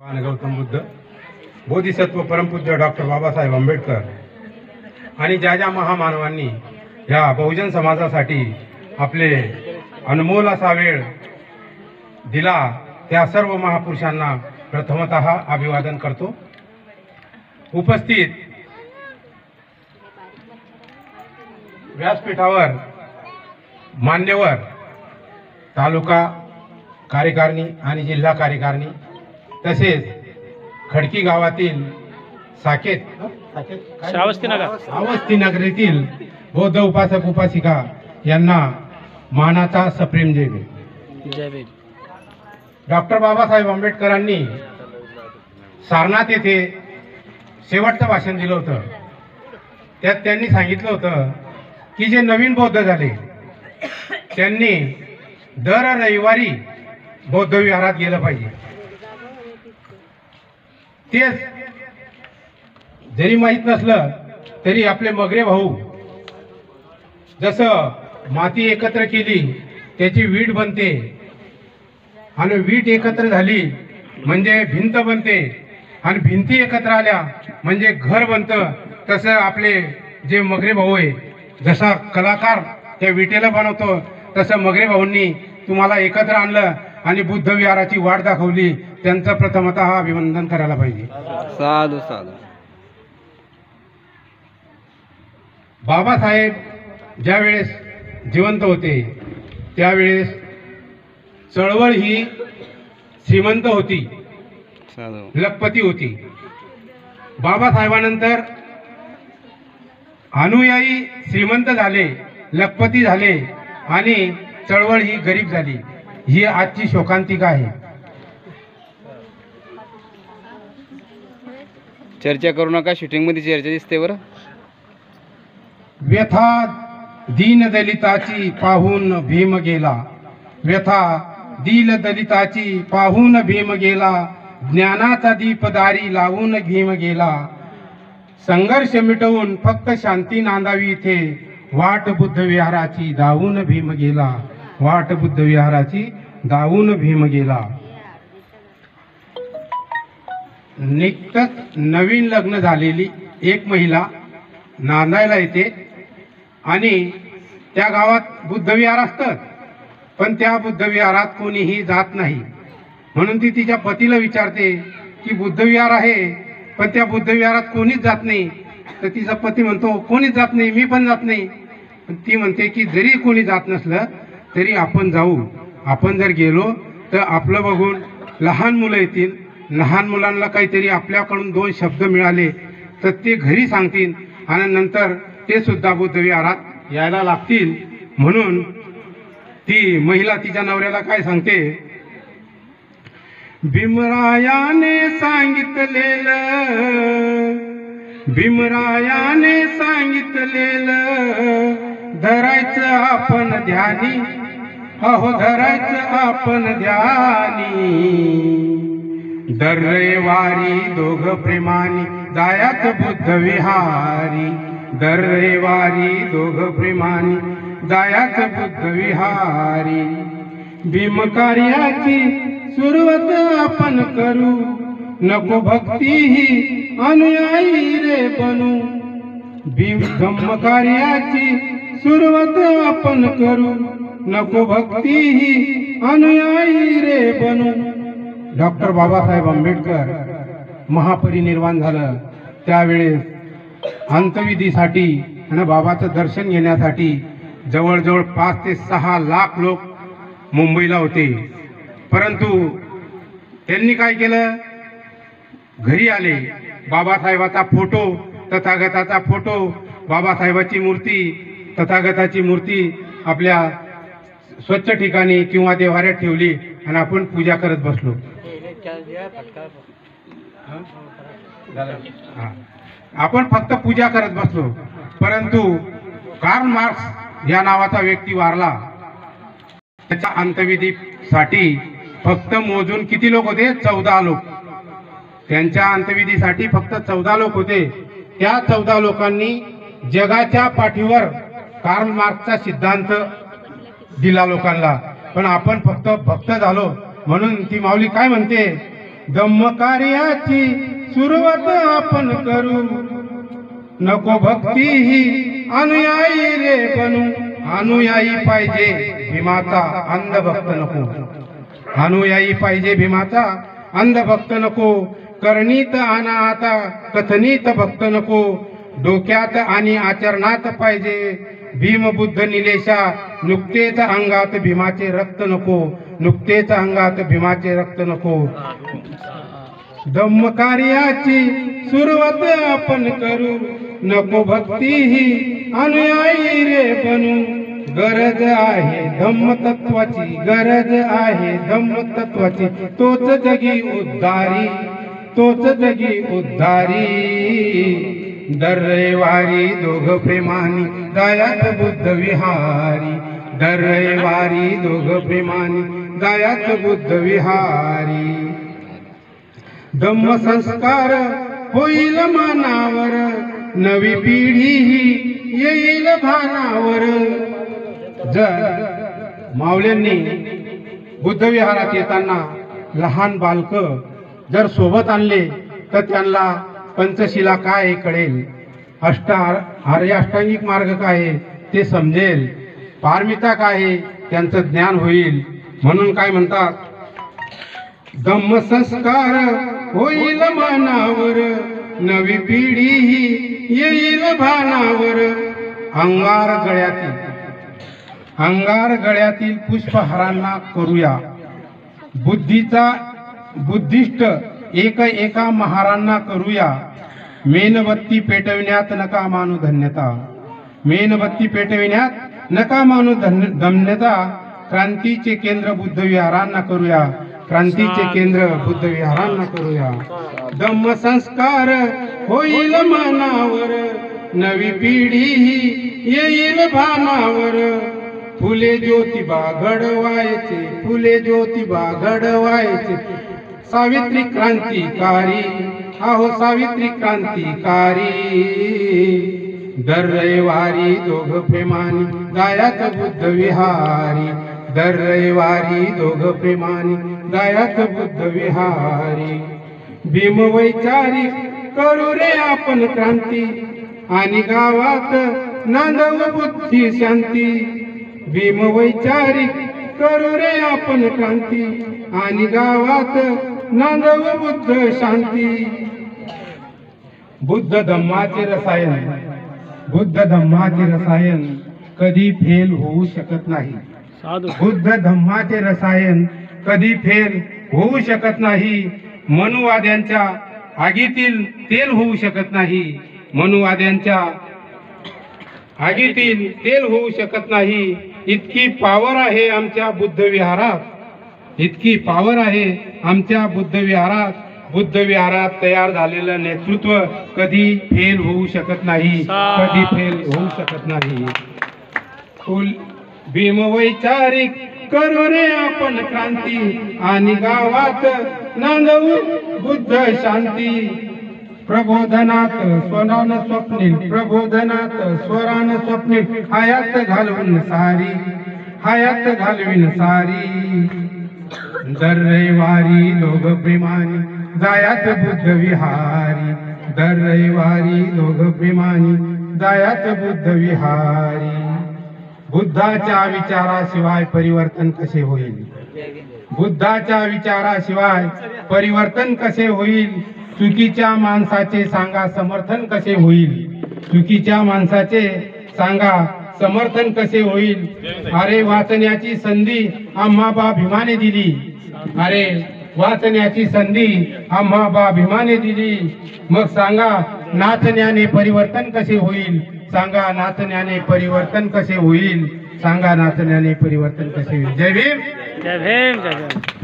भगवान गौतम बुद्ध, बोधिसत्व परमपूज्य डॉक्टर बाबासाहेब आंबेडकर आणि ज्या ज्या महामानवांनी या बहुजन समाजासाठी आपले अनमोल असा वेळ दिला त्या सर्व महापुरुषांना प्रथमतः अभिवादन करतो। उपस्थित व्यासपीठावर मान्यवर तालुका कार्यकारिणी आणि जिल्हा कार्यकारिणी तसेच खडकी गावातील श्रावस्ती नगर येथील बौद्ध उपासक उपासिका यांना मानाचा सप्रेम जय भीम। डॉक्टर बाबासाहेब आंबेडकरांनी सारनाथ येथे शेवटचं भाषण दिलं होतं। त्यात त्यांनी सांगितलं होतं की जे नवीन बौद्ध झाले त्यांनी दर रविवारी बौद्ध विहारात गेलं पाहिजे। तेच जरी माहीत नसलं तरी आपले मगरे भाऊ जसं माती एकत्र केली त्याची वीट बनते आणि वीट एकत्र झाली म्हणजे भिंत बनते आणि भिंती एकत्र आल्या म्हणजे घर बनतं। तसं आपले जे मगरे भाऊ आहे, जसा कलाकार त्या विटेला बनवतो तसं मगरे भाऊंनी तुम्हाला एकत्र आणलं आणि बुद्ध विहाराची वाट दाखवली। त्यांचं प्रथमतः अभिनंदन करायला पाहिजे। साधू साधू। बाबासाहेब ज्या वेळेस जिवंत होते त्यावेळेस चळवळ ही श्रीमंत होती, लखपती होती। बाबासाहेबांनंतर अनुयायी श्रीमंत झाले, लखपती झाले आणि चळवळ ही गरीब झाली। ही आजची शोकांतिका आहे। चर्चा करू नका, शूटिंग मध्ये चर्चा दिसते बरं। व्यथा दीन दलिताची पाहून भीम गेला, व्यथा दीन दलिताची पाहून भीम गेला, ज्ञानाचा दीप दारी लावून भीम गेला, संघर्ष मिटवून फक्त शांती नांदावी इथे, वाट बुद्ध विहाराची धावून भीम गेला, वाट बुद्ध विहाराची धावून भीम गेला। नुकतंच नवीन लग्न झालेली एक महिला नांदायला येते आणि त्या गावात बुद्ध विहार असतं पण त्या बुद्ध विहारात कोणीही जात नाही। म्हणून ती तिच्या पतीला विचारते की बुद्ध विहार आहे पण त्या बुद्ध विहारात कोणीच जात नाही। तर तिचा पती म्हणतो कोणीच जात नाही, मी पण जात नाही। ती म्हणते की जरी कोणी जात नसलं तरी आपण जाऊ, आपण जर गेलो तर आपलं बघून लहान मुलं येतील, लहान मुलांना काहीतरी आपल्याकडून दोन शब्द मिळाले तर ते घरी सांगतील आणि नंतर ते सुद्धा बुद्ध विहारात यायला लागतील। म्हणून ती महिला तिच्या नवऱ्याला काय सांगते, भीमरायाने सांगितलेलं, भीमरायाने सांगितलेलं धरायचं आपण ध्यानी, अहो धरायचं आपण ध्यानी, दर रविवारी दोघ प्रेमानी जायाच बुद्ध विहारी, दर रविवारी दोघ प्रेमानी जायाच बुद्ध विहारी, भीम कार्याची सुरुवात आपण करू, नको भक्ती ही अनुयायी रे बनू, भीम धम्म कार्याची सुरुवात आपण करू, नको भक्ती ही अनुयायी रे बनू। डॉक्टर बाबासाहेब आंबेडकर महापरिनिर्वाण झालं त्यावेळेस अंत्यविधीसाठी आणि बाबाचं दर्शन घेण्यासाठी जवळजवळ 5 ते 6 लाख लोक मुंबईला होते। परंतु त्यांनी काय केलं, घरी आले, बाबासाहेबाचा फोटो, तथागताचा फोटो, बाबासाहेबाची मूर्ती, तथागताची मूर्ती आपल्या स्वच्छ ठिकाणी किंवा देवाऱ्यात ठेवली आणि आपण पूजा करत बसलो। आपण फक्त पूजा करत बसलो। परंतु कार्ल मार्क्स या नावाचा व्यक्ती वारला, त्याच्या अंत्यविधीसाठी फक्त मोजून किती लोक होते, 14 लोक। त्यांच्या अंत्यविधीसाठी फक्त 14 लोक होते। त्या 14 लोकांनी जगाच्या पाठीवर कार्ल मार्क्सचा सिद्धांत दिला लोकांना, पण आपण फक्त भक्त झालो। म्हणून ती माऊली काय म्हणते, धम्म कार्याची सुरुवात आपण करू, नको भक्ती ही अनुयायी रे बनू. अनुयायी पाहिजे भीमाचा, अंधभक्त नको. अनुयायी पाहिजे भीमाचा, अंधभक्त नको. करणीत आणा आता कथनीत भक्त नको. डोक्यात आणि आचरणात पाहिजे भीम बुद्ध निलेशा. नुकतेच अंगात भीमाचे रक्त नको. नुकतेच अंगात भीमाचे रक्त नको. धम्म कार्याची सुरुवात आपण करू, नको भक्ती ही अनुयायी रे बनू. गरज आहे धम्म तत्वाची, गरज आहे धम्म तत्वाची. तोच जगी उद्धारी, तोच जगी उद्धारी. दर रविवारी दोघ प्रेमानी जायात बुद्ध विहारी. दर रविवारी दोघ प्रेमानी जायात बुद्ध विहारी. धम्म संस्कार होईल मानावर, नवी पिढी ही येईल भानावर. जर माऊल्यांनी बुद्ध विहारात येताना लहान बालक जर सोबत आणले तर त्यांना पंचशिला काय हे कळेल, आर्य अष्टांगिक मार्ग काय आहे ते समजेल, पारमिता काय आहे त्यांचं ज्ञान होईल. म्हणून काय म्हणतात, धम्म संस्कार होईल मानावर, नवी पिढी ही येईल भानावर. अंगार गळ्यातील पुष्पहारांना करूया बुद्धिष्ट एका महारांना करूया. मेणबत्ती पेटविण्यात नका मानू धन्यता. मेणबत्ती पेटविण्यात नका मानू धन्यता. क्रांतीचे केंद्र बुद्ध विहारांना करूया. क्रांतीचे केंद्र बुद्ध विहारांना करूया. धम्म संस्कार होईल मानावर, नवी पिढी ही येईल भानावर. फुले ज्योतिबा घडवायचे, फुले ज्योतिबा घडवायचे. सावित्री क्रांतिकारी, आहो सावित्री क्रांतिकारी. दर रविवारी दोघ प्रेमानी जायात बुद्ध विहारी. दर रविवारी दोघ प्रेमानी जायात बुद्ध विहारी. भीम वैचारिक करू रे आपण क्रांती, आणि गावात नांदव बुद्धी शांती. भीम वैचारिक करू रे आपण क्रांती, आणि गावात नांदव बुद्ध शांती. बुद्ध धम्माचे रसायन, बुद्ध धम्माचे रसायन कधी फेल होऊ शकत नाही. बुद्ध धम्माचे रसायन कधी फेल होऊ शकत नाही. मनुवाद्यांच्या आगीतील तेल होऊ शकत नाही. मनुवाद्यांच्या आगीतील तेल होऊ शकत नाही. इतकी पावर आहे आमच्या बुद्ध विहारात, इतकी पावर आहे आमच्या बुद्ध विहारात. बुद्ध विहारात तयार झालेलं नेतृत्व कधी फेल होऊ शकत नाही, कधी फेल होऊ शकत नाही. भीम वैचारिक करू रे आपण क्रांती, आणि गावात नांदवू बुद्ध शांती. प्रबोधनात स्वरान स्वप्नील, प्रबोधनात स्वरान स्वप्नील. हयात घालवून सारी, हयात घालवीन सारी. दर रविवारी दोघ प्रेमानी जायात बुद्ध विहारी. दर रविवारी दोघ प्रेमानी जायात बुद्ध विहारी. बुद्धाच्या विचाराशिवाय परिवर्तन कसे होईल? बुद्धाच्या विचाराशिवाय परिवर्तन कसे होईल? चुकीच्या माणसाचे सांगा समर्थन कसे होईल? चुकीच्या माणसाचे सांगा समर्थन कसे होईल? अरे वाचण्याची संधी आम्हा बा भीमाने दिली. अरे वाचण्याची संधी आम्हा बा भीमाने दिली. मग सांगा नाचण्याने परिवर्तन कसे होईल? सांगा नाचण्याने परिवर्तन कसे होईल? सांगा नाचण्याने परिवर्तन कसे होईल? जय भीम, जय भीम, जय भीम.